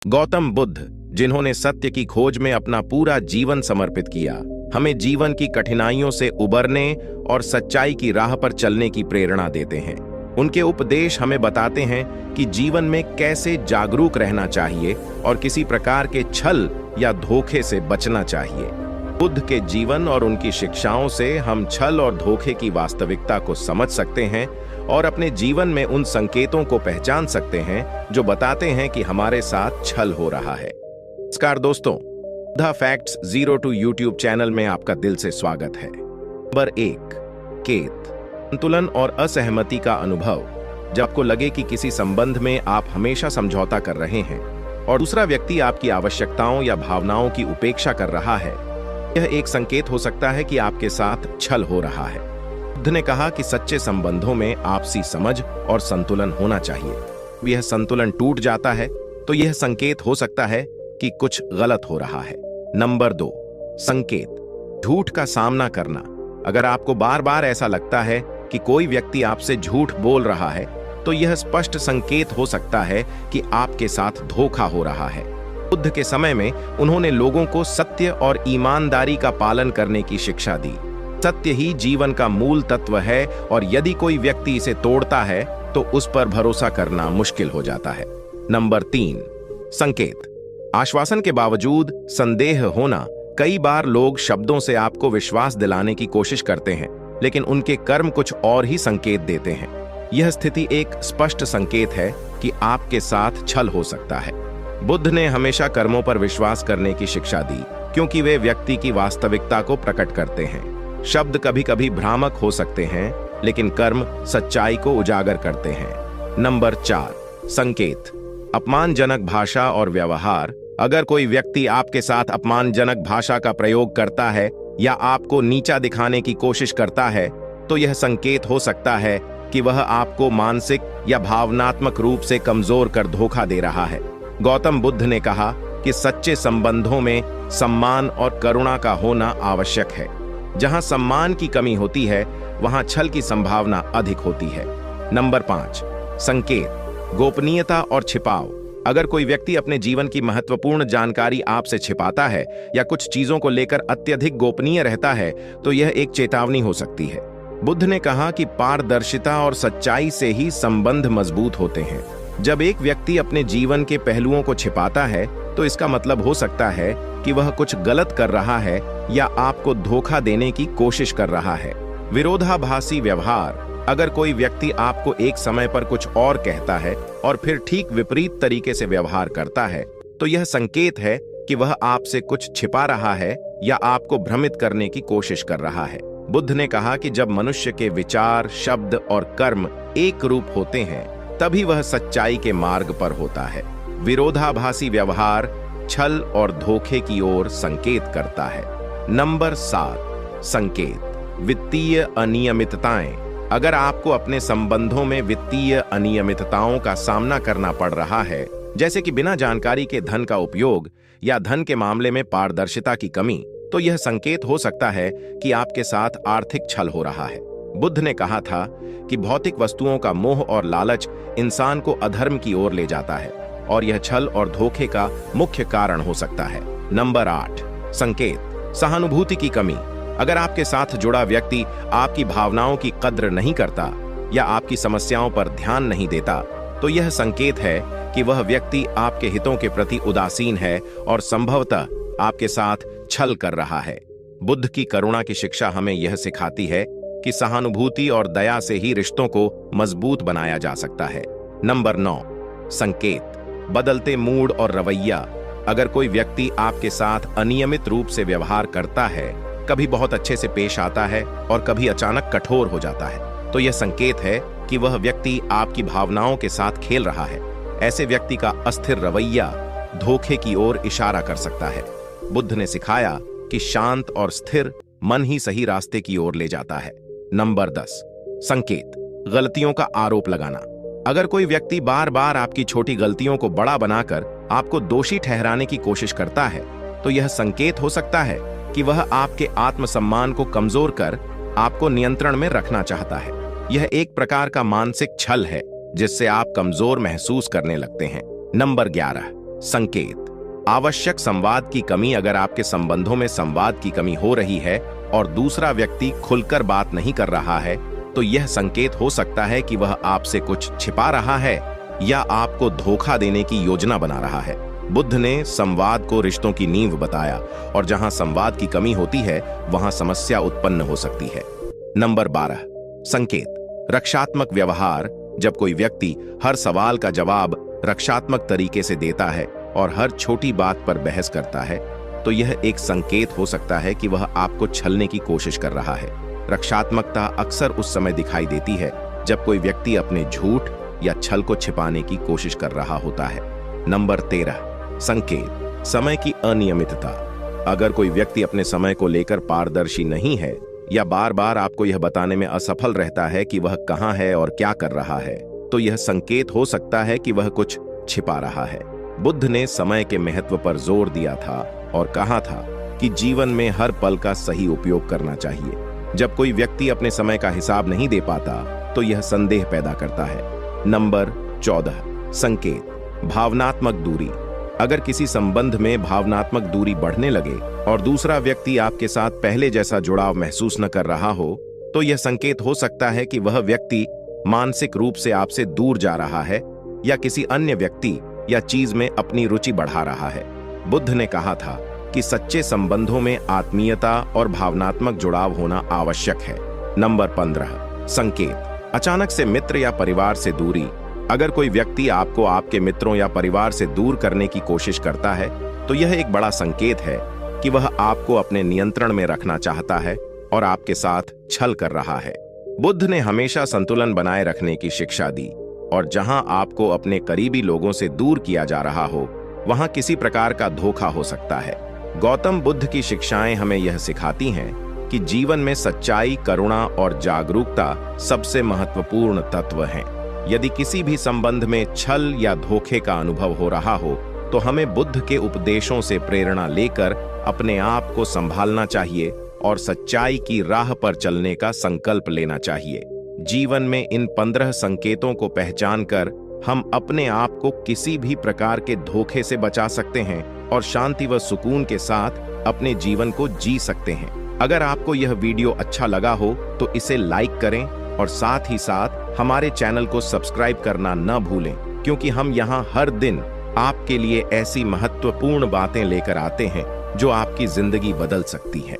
गौतम बुद्ध, जिन्होंने सत्य की खोज में अपना पूरा जीवन समर्पित किया, हमें जीवन की कठिनाइयों से उबरने और सच्चाई की राह पर चलने की प्रेरणा देते हैं। उनके उपदेश हमें बताते हैं कि जीवन में कैसे जागरूक रहना चाहिए और किसी प्रकार के छल या धोखे से बचना चाहिए। बुद्ध के जीवन और उनकी शिक्षाओं से हम छल और धोखे की वास्तविकता को समझ सकते हैं और अपने जीवन में उन संकेतों को पहचान सकते हैं जो बताते हैं कि हमारे साथ छल हो रहा है। नमस्कार दोस्तों, द फैक्ट्स 02 यूट्यूब चैनल में आपका दिल से स्वागत है। नंबर 1, केत, संतुलन और असहमति का अनुभव। जब आपको लगे कि किसी संबंध में आप हमेशा समझौता कर रहे हैं और दूसरा व्यक्ति आपकी आवश्यकताओं या भावनाओं की उपेक्षा कर रहा है, यह एक संकेत हो सकता है कि आपके साथ छल हो रहा है। बुद्ध ने कहा कि सच्चे संबंधों में आपसी समझ और संतुलन होना चाहिए। यह संतुलन टूट जाता है तो यह संकेत हो सकता है कि कुछ गलत हो रहा है। नंबर 2, संकेत, झूठ का सामना करना। अगर आपको बार बार ऐसा लगता है कि कोई व्यक्ति आपसे झूठ बोल रहा है, तो यह स्पष्ट संकेत हो सकता है कि आपके साथ धोखा हो रहा है। बुद्ध के समय में उन्होंने लोगों को सत्य और ईमानदारी का पालन करने की शिक्षा दी। सत्य ही जीवन का मूल तत्व है और यदि कोई व्यक्ति इसे तोड़ता है तो उस पर भरोसा करना मुश्किल हो जाता है। नंबर 3, संकेत, आश्वासन के बावजूद संदेह होना। कई बार लोग शब्दों से आपको विश्वास दिलाने की कोशिश करते हैं, लेकिन उनके कर्म कुछ और ही संकेत देते हैं। यह स्थिति एक स्पष्ट संकेत है कि आपके साथ छल हो सकता है। बुद्ध ने हमेशा कर्मों पर विश्वास करने की शिक्षा दी, क्योंकि वे व्यक्ति की वास्तविकता को प्रकट करते हैं। शब्द कभी कभी भ्रामक हो सकते हैं, लेकिन कर्म सच्चाई को उजागर करते हैं। नंबर 4, संकेत, अपमानजनक भाषा और व्यवहार। अगर कोई व्यक्ति आपके साथ अपमानजनक भाषा का प्रयोग करता है या आपको नीचा दिखाने की कोशिश करता है, तो यह संकेत हो सकता है कि वह आपको मानसिक या भावनात्मक रूप से कमजोर कर धोखा दे रहा है। गौतम बुद्ध ने कहा कि सच्चे संबंधों में सम्मान और करुणा का होना आवश्यक है। जहां सम्मान की कमी होती है, वहां छल की संभावना अधिक होती है। नंबर 5, संकेत, गोपनीयता और छिपाव। अगर कोई व्यक्ति अपने जीवन की महत्वपूर्ण जानकारी आपसे छिपाता है या कुछ चीजों को लेकर अत्यधिक गोपनीय रहता है, तो यह एक चेतावनी हो सकती है। बुद्ध ने कहा कि पारदर्शिता और सच्चाई से ही संबंध मजबूत होते हैं। जब एक व्यक्ति अपने जीवन के पहलुओं को छिपाता है, तो इसका मतलब हो सकता है कि वह कुछ गलत कर रहा है या आपको धोखा देने की कोशिश कर रहा है। विरोधाभासी व्यवहार। अगर कोई व्यक्ति आपको एक समय पर कुछ और कहता है और फिर ठीक विपरीत तरीके से व्यवहार करता है, तो यह संकेत है कि वह आपसे कुछ छिपा रहा है या आपको भ्रमित करने की कोशिश कर रहा है। बुद्ध ने कहा कि जब मनुष्य के विचार, शब्द और कर्म एक रूप होते हैं, तभी वह सच्चाई के मार्ग पर होता है। विरोधाभासी व्यवहार छल और धोखे की ओर संकेत करता है। नंबर 7, संकेत, वित्तीय अनियमितताएं। अगर आपको अपने संबंधों में वित्तीय अनियमितताओं का सामना करना पड़ रहा है, जैसे कि बिना जानकारी के धन का उपयोग या धन के मामले में पारदर्शिता की कमी, तो यह संकेत हो सकता है कि आपके साथ आर्थिक छल हो रहा है। बुद्ध ने कहा था कि भौतिक वस्तुओं का मोह और लालच इंसान को अधर्म की ओर ले जाता है और यह छल और धोखे का मुख्य कारण हो सकता है। नंबर 8, संकेत, सहानुभूति की कमी। अगर आपके साथ जुड़ा व्यक्ति आपकी भावनाओं की कद्र नहीं करता या आपकी समस्याओं पर ध्यान नहीं देता, तो यह संकेत है कि वह व्यक्ति आपके हितों के प्रति उदासीन है और संभवतः आपके साथ छल कर रहा है। बुद्ध की करुणा की शिक्षा हमें यह सिखाती है कि सहानुभूति और दया से ही रिश्तों को मजबूत बनाया जा सकता है। नंबर 9, संकेत, बदलते मूड और रवैया। अगर कोई व्यक्ति आपके साथ अनियमित रूप से व्यवहार करता है, कभी बहुत अच्छे से पेश आता है और कभी अचानक कठोर हो जाता है, तो यह संकेत है कि वह व्यक्ति आपकी भावनाओं के साथ खेल रहा है। ऐसे व्यक्ति का अस्थिर रवैया धोखे की ओर इशारा कर सकता है। बुद्ध ने सिखाया कि शांत और स्थिर मन ही सही रास्ते की ओर ले जाता है। नंबर 10, संकेत, गलतियों का आरोप लगाना। अगर कोई व्यक्ति बार बार आपकी छोटी गलतियों को बड़ा बनाकर आपको दोषी ठहराने की कोशिश करता है, तो यह संकेत हो सकता है कि वह आपके आत्मसम्मान को कमजोर कर आपको नियंत्रण में रखना चाहता है। यह एक प्रकार का मानसिक छल है जिससे आप कमजोर महसूस करने लगते हैं। नंबर 11, संकेत। आवश्यक संवाद की कमी। अगर आपके संबंधों में संवाद की कमी हो रही है और दूसरा व्यक्ति खुलकर बात नहीं कर रहा है, तो यह संकेत हो सकता है कि वह आपसे कुछ छिपा रहा है या आपको धोखा देने की योजना बना रहा है। बुद्ध ने संवाद को रिश्तों की नींव बताया और जहां संवाद की कमी होती है वहां समस्या उत्पन्न हो सकती है। नंबर 12, संकेत। रक्षात्मक व्यवहार। जब कोई व्यक्ति हर सवाल का जवाब रक्षात्मक तरीके से देता है और हर छोटी बात पर बहस करता है, तो यह एक संकेत हो सकता है कि वह आपको छलने की कोशिश कर रहा है। रक्षात्मकता अक्सर उस समय दिखाई देती है जब कोई व्यक्ति अपने झूठ या छल को छिपाने की कोशिश कर रहा होता है। नंबर 13, संकेत। समय की अनियमितता। अगर कोई व्यक्ति अपने समय को लेकर पारदर्शी नहीं है या बार बार आपको यह बताने में असफल रहता है कि वह कहां है और क्या कर रहा है, तो यह संकेत हो सकता है कि वह कुछ छिपा रहा है। बुद्ध ने समय के महत्व पर जोर दिया था और कहा था कि जीवन में हर पल का सही उपयोग करना चाहिए। जब कोई व्यक्ति अपने समय का हिसाब नहीं दे पाता तो यह संदेह पैदा करता है। नंबर 14, संकेत। भावनात्मक दूरी। अगर किसी संबंध में भावनात्मक दूरी बढ़ने लगे और दूसरा व्यक्ति आपके साथ पहले जैसा जुड़ाव महसूस न कर रहा हो, तो यह संकेत हो सकता है कि वह व्यक्ति मानसिक रूप से आपसे दूर जा रहा है या किसी अन्य व्यक्ति या चीज में अपनी रुचि बढ़ा रहा है। बुद्ध ने कहा था कि सच्चे संबंधों में आत्मीयता और भावनात्मक जुड़ाव होना आवश्यक है। नंबर 15, संकेत। अचानक से मित्र या परिवार से दूरी। अगर कोई व्यक्ति आपको आपके मित्रों या परिवार से दूर करने की कोशिश करता है, तो यह एक बड़ा संकेत है कि वह आपको अपने नियंत्रण में रखना चाहता है और आपके साथ छल कर रहा है। बुद्ध ने हमेशा संतुलन बनाए रखने की शिक्षा दी और जहां आपको अपने करीबी लोगों से दूर किया जा रहा हो, वहां किसी प्रकार का धोखा हो सकता है। गौतम बुद्ध की शिक्षाएं हमें यह सिखाती हैं कि जीवन में सच्चाई, करुणा और जागरूकता सबसे महत्वपूर्ण तत्व हैं। यदि किसी भी संबंध में छल या धोखे का अनुभव हो रहा हो, तो हमें बुद्ध के उपदेशों से प्रेरणा लेकर अपने आप को संभालना चाहिए और सच्चाई की राह पर चलने का संकल्प लेना चाहिए। जीवन में इन 15 संकेतों को पहचानकर हम अपने आप को किसी भी प्रकार के धोखे से बचा सकते हैं और शांति व सुकून के साथ अपने जीवन को जी सकते हैं। अगर आपको यह वीडियो अच्छा लगा हो तो इसे लाइक करें और साथ ही साथ हमारे चैनल को सब्सक्राइब करना न भूलें, क्योंकि हम यहाँ हर दिन आपके लिए ऐसी महत्वपूर्ण बातें लेकर आते हैं जो आपकी जिंदगी बदल सकती है।